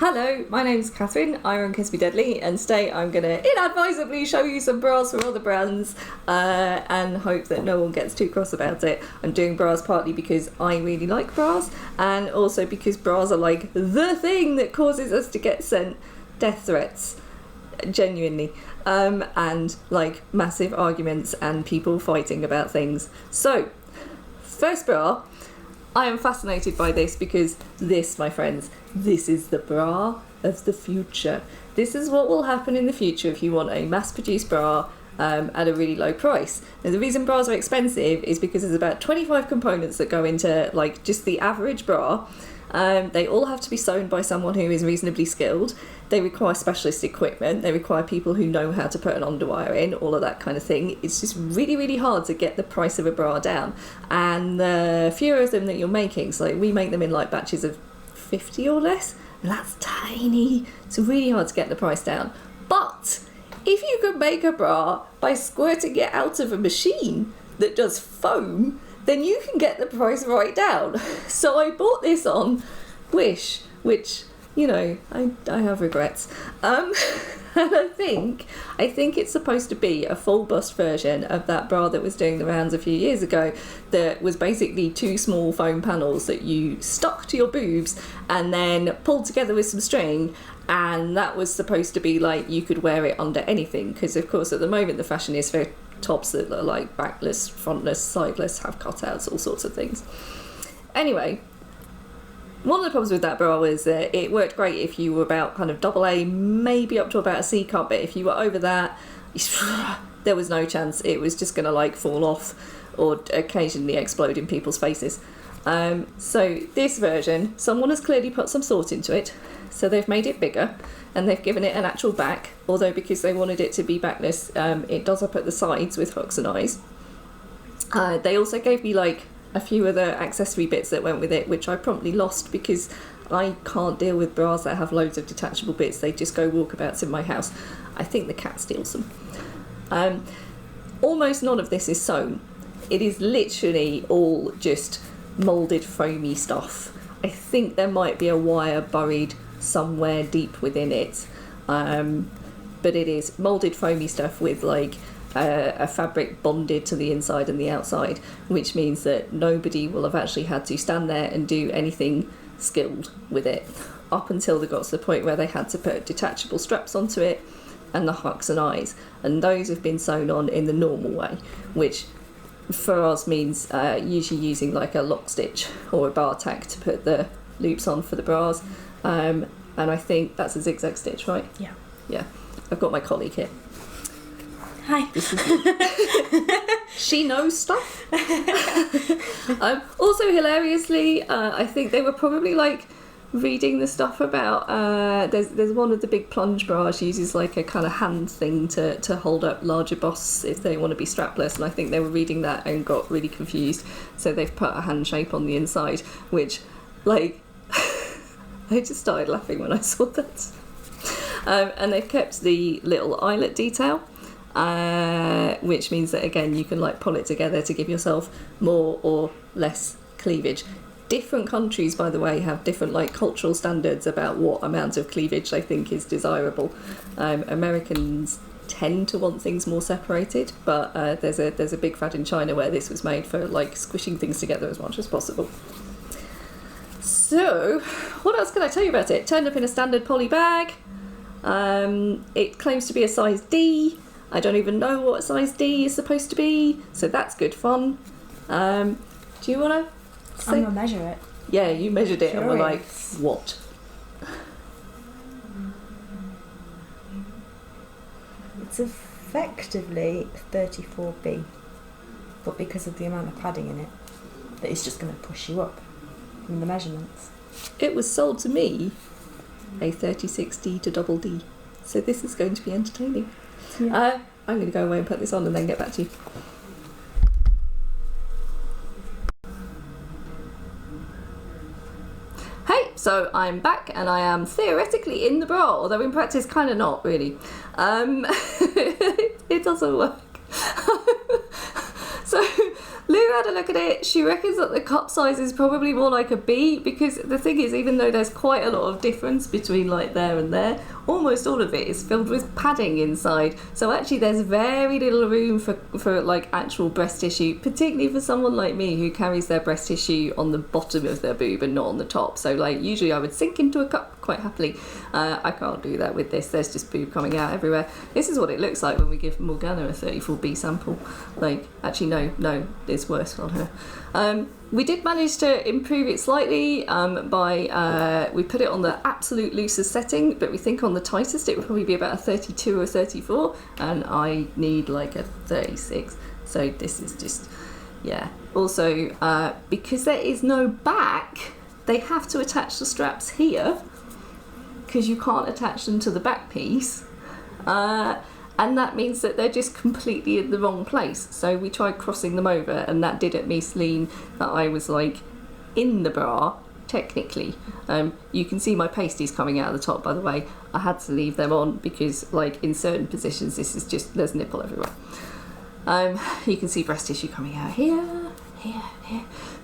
Hello, my name's Catherine, I run Kiss Me Deadly, and today I'm going to inadvisably show you some bras from other brands and hope that no one gets too cross about it. I'm doing bras partly because I really like bras, and also because bras are like the thing that causes us to get sent death threats, genuinely, and like massive arguments and people fighting about things. So, first bra. I am fascinated by this because this, my friends, this is the bra of the future. This is what will happen in the future if you want a mass-produced bra at a really low price. Now, the reason bras are expensive is because there's about 25 components that go into like just the average bra. They all have to be sewn by someone who is reasonably skilled. They require specialist equipment. They require people who know how to put an underwire in, all of that kind of thing. It's just really, really hard to get the price of a bra down. And the fewer of them that you're making, so like we make them in like batches of 50 or less, and that's tiny. It's really hard to get the price down. But if you could make a bra by squirting it out of a machine that does foam, then you can get the price right down. So I bought this on Wish, which, you know, I have regrets. And I think it's supposed to be a full bust version of that bra that was doing the rounds a few years ago, that was basically two small foam panels that you stuck to your boobs and then pulled together with some string, and that was supposed to be like you could wear it under anything, because of course at the moment the fashion is for tops that are like backless, frontless, sideless, have cutouts, all sorts of things. Anyway, one of the problems with that bra was that it worked great if you were about kind of double A, maybe up to about a C cup, but if you were over that, there was no chance. It was just going to like fall off or occasionally explode in people's faces. So this version, someone has clearly put some thought into it. So they've made it bigger and they've given it an actual back, although because they wanted it to be backless, it does up at the sides with hooks and eyes. They also gave me like a few other accessory bits that went with it, which I promptly lost because I can't deal with bras that have loads of detachable bits. They just go walkabouts in my house. I think the cat steals them. Almost none of this is sewn. It is literally all just moulded foamy stuff. I think there might be a wire buried somewhere deep within it, but it is moulded foamy stuff with like a fabric bonded to the inside and the outside, which means that nobody will have actually had to stand there and do anything skilled with it up until they got to the point where they had to put detachable straps onto it and the hooks and eyes, and those have been sewn on in the normal way, which for us means usually using like a lock stitch or a bar tack to put the loops on for the bras, and I think that's a zigzag stitch, right? Yeah, I've got my colleague here. Hi. She knows stuff. Also hilariously, I think they were probably like reading the stuff about there's one of the big plunge bras uses like a kind of hand thing to hold up larger busts if they want to be strapless, and I think they were reading that and got really confused, so they've put a hand shape on the inside, which like I just started laughing when I saw that. And they've kept the little eyelet detail, which means that again you can like pull it together to give yourself more or less cleavage. Different countries, by the way, have different like cultural standards about what amount of cleavage they think is desirable. Americans tend to want things more separated, but there's a big fad in China where this was made for like squishing things together as much as possible. So, what else can I tell you about it? Turned up in a standard poly bag. It claims to be a size D. I don't even know what size D is supposed to be, so that's good fun. Do you want to say? I'm going to measure it. Yeah, you measured it and were like, what? It's effectively 34B, but because of the amount of padding in it, that it's just going to push you up from the measurements. It was sold to me a 36D to double D, so this is going to be entertaining. Yeah. I'm going to go away and put this on and then get back to you. Hey, so I'm back and I am theoretically in the bra, although in practice kind of not really. It doesn't work. So Lou Sue had a look at it. She reckons that the cup size is probably more like a B, because the thing is, even though there's quite a lot of difference between like there and there, almost all of it is filled with padding inside. So actually there's very little room for like actual breast tissue, particularly for someone like me who carries their breast tissue on the bottom of their boob and not on the top. So like usually I would sink into a cup quite happily. I can't do that with this. There's just boob coming out everywhere. This is what it looks like when we give Morgana a 34B sample. Like, actually no, it's worse on her. We did manage to improve it slightly by we put it on the absolute loosest setting, but we think on the tightest it would probably be about a 32 or 34, and I need like a 36. So this is just, yeah. Also, because there is no back, they have to attach the straps here, because you can't attach them to the back piece. And that means that they're just completely in the wrong place. So we tried crossing them over, and that did at me mean that I was like in the bra, technically. You can see my pasties coming out of the top, by the way. I had to leave them on because like in certain positions this is just, there's nipple everywhere. You can see breast tissue coming out here.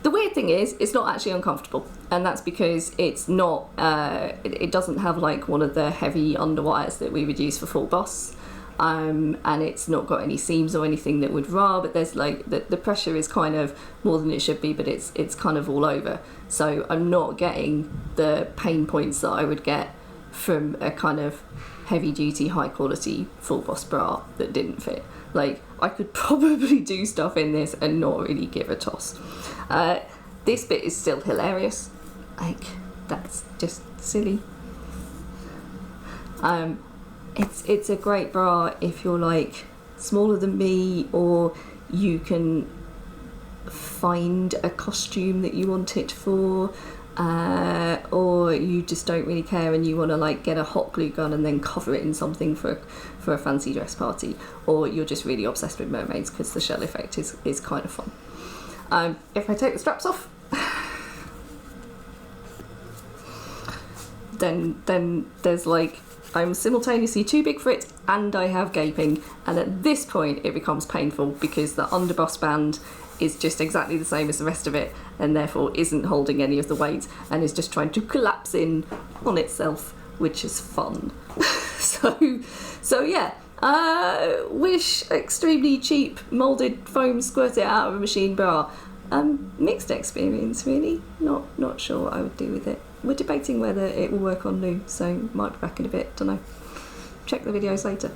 The weird thing is, it's not actually uncomfortable, and that's because it's not, it doesn't have like one of the heavy underwires that we would use for full boss. And it's not got any seams or anything that would rar, but there's like the pressure is kind of more than it should be, but it's kind of all over. So I'm not getting the pain points that I would get from a kind of heavy duty, high quality full boss bra that didn't fit. Like, I could probably do stuff in this and not really give a toss. This bit is still hilarious. Like, that's just silly. It's a great bra if you're like smaller than me, or you can find a costume that you want it for, or you just don't really care and you want to like get a hot glue gun and then cover it in something for a fancy dress party, or you're just really obsessed with mermaids because the shell effect is kind of fun. If I take the straps off, then there's like, I'm simultaneously too big for it and I have gaping, and at this point it becomes painful because the underbust band is just exactly the same as the rest of it, and therefore isn't holding any of the weight and is just trying to collapse in on itself, which is fun. so yeah, wish extremely cheap moulded foam squirt it out of a machine bra. Mixed experience really, not sure what I would do with it. We're debating whether it will work on Lou, so might be back in a bit, don't know. Check the videos later.